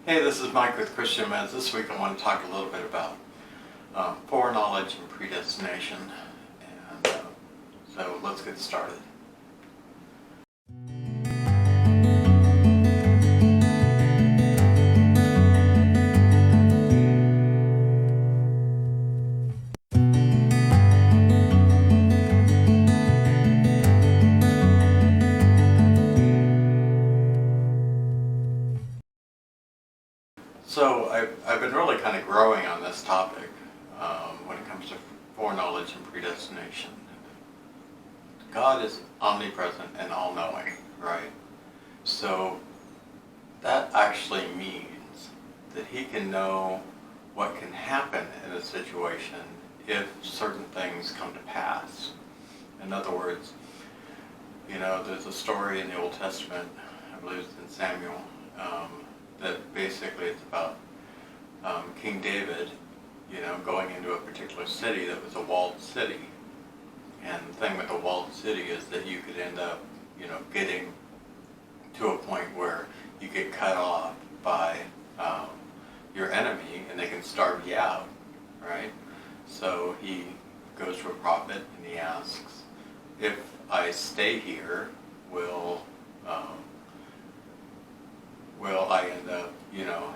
Hey, this is Mike with Christian Meds. This week I want to talk a little bit about foreknowledge and predestination. And so let's get started. So I've been really kind of growing on this topic when it comes to foreknowledge and predestination. God is omnipresent and all-knowing, right? So that actually means that He can know what can happen in a situation if certain things come to pass. In other words, there's a story in the Old Testament, I believe it's in Samuel, that basically it's about King David, going into a particular city that was a walled city. And the thing with a walled city is that you could end up, getting to a point where you get cut off by your enemy and they can starve you out, right? So he goes to a prophet and he asks, if I stay here, will I end up,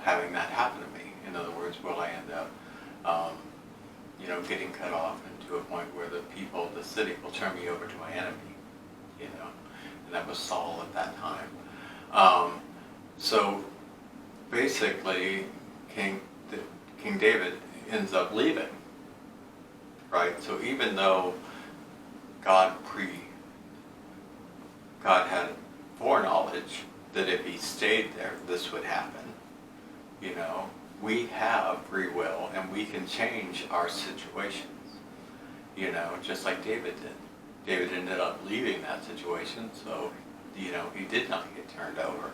having that happen to me? In other words, will I end up, getting cut off and to a point where the people of the city will turn me over to my enemy, And that was Saul at that time. So basically, King David ends up leaving, right? So even though God had foreknowledge that if he stayed there, this would happen. We have free will and we can change our situations, just like David did. David ended up leaving that situation, so, he did not get turned over,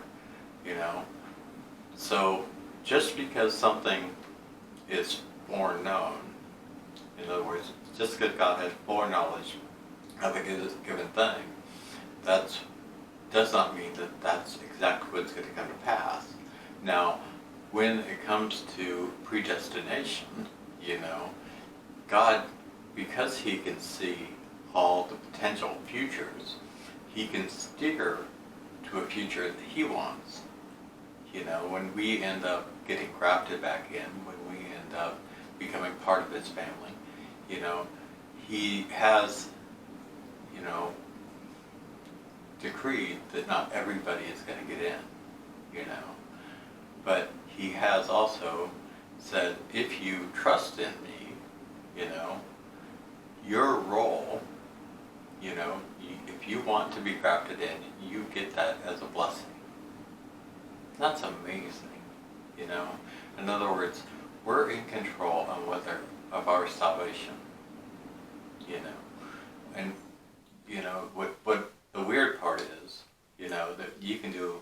So just because something is foreknown, in other words, just because God has foreknowledge of a given thing, that does not mean that that's exactly what's going to come to pass. Now, when it comes to predestination, God, because He can see all the potential futures, He can steer to a future that He wants. When we end up getting grafted back in, when we end up becoming part of His family, He has, decreed that not everybody is going to get in, But He has also said, if you trust in me, your role, if you want to be grafted in, you get that as a blessing. That's amazing, In other words, we're in control of our salvation, And, what the weird part is, that you can do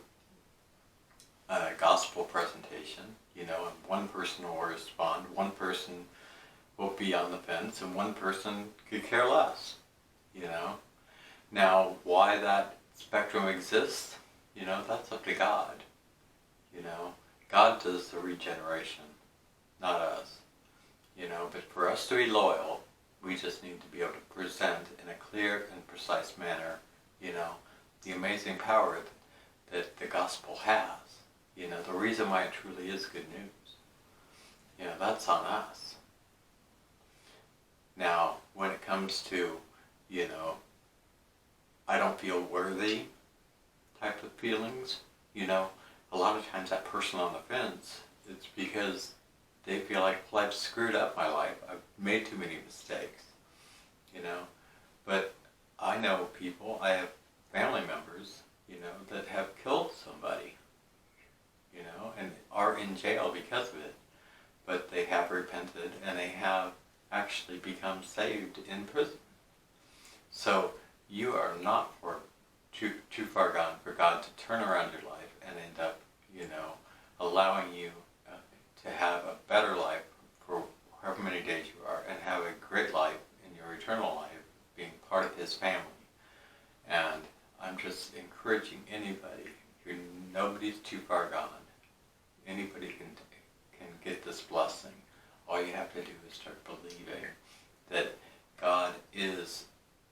a gospel presentation, and one person will respond, one person will be on the fence, and one person could care less, Now, why that spectrum exists, that's up to God, God does the regeneration, not us, but for us to be loyal, we just need to be able to present in a clear and precise manner, the amazing power that the gospel has. The reason why it truly is good news. That's on us. Now, when it comes to, I don't feel worthy type of feelings, a lot of times that person on the fence, it's because they feel like life's screwed up my life. I've made too many mistakes, But I know people, I have family members, that have killed somebody, and are in jail because of it. But they have repented and they have actually become saved in prison. So you are not too far gone for God to turn around your life and end up, allowing you to have a better life for however many days you are, and have a great life in your eternal life, being part of His family. And I'm just encouraging anybody, nobody's too far gone. Anybody tremendous blessing. All you have to do is start believing that God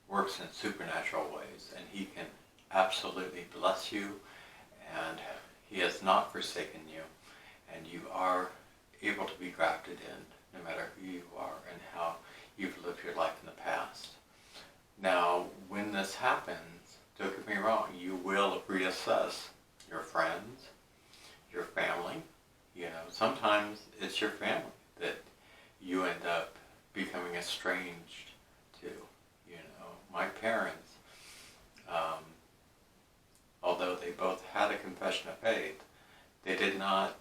works in supernatural ways, and he can absolutely bless you, and he has not forsaken you, and you are able to be grafted in no matter who you are and how you've lived your life in the past. Now, when this happens, don't get me wrong, you will reassess your friends, your family. Sometimes it's your family that you end up becoming estranged to. My parents, although they both had a confession of faith, they did not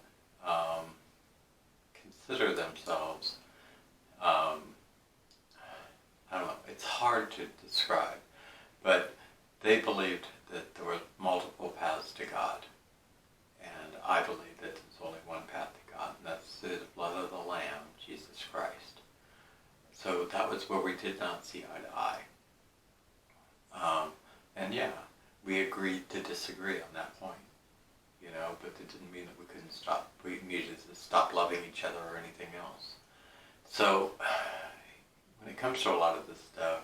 consider themselves, I don't know, it's hard to describe, but they believed that there were multiple paths to God. And I believe that there's only one path to God, and that's through the blood of the Lamb, Jesus Christ. So that was where we did not see eye to eye. And yeah, we agreed to disagree on that point, but it didn't mean that we needed to stop loving each other or anything else. So when it comes to a lot of this stuff,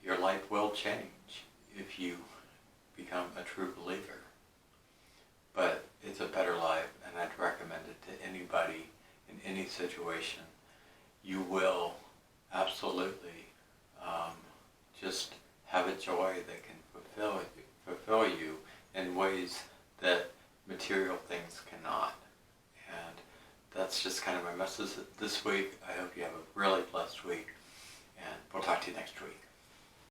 your life will change if you become a true believer. But it's a better life, and I'd recommend it to anybody in any situation. You will absolutely just have a joy that can fulfill you in ways that material things cannot. And that's just kind of my message this week. I hope you have a really blessed week, and we'll talk to you next week.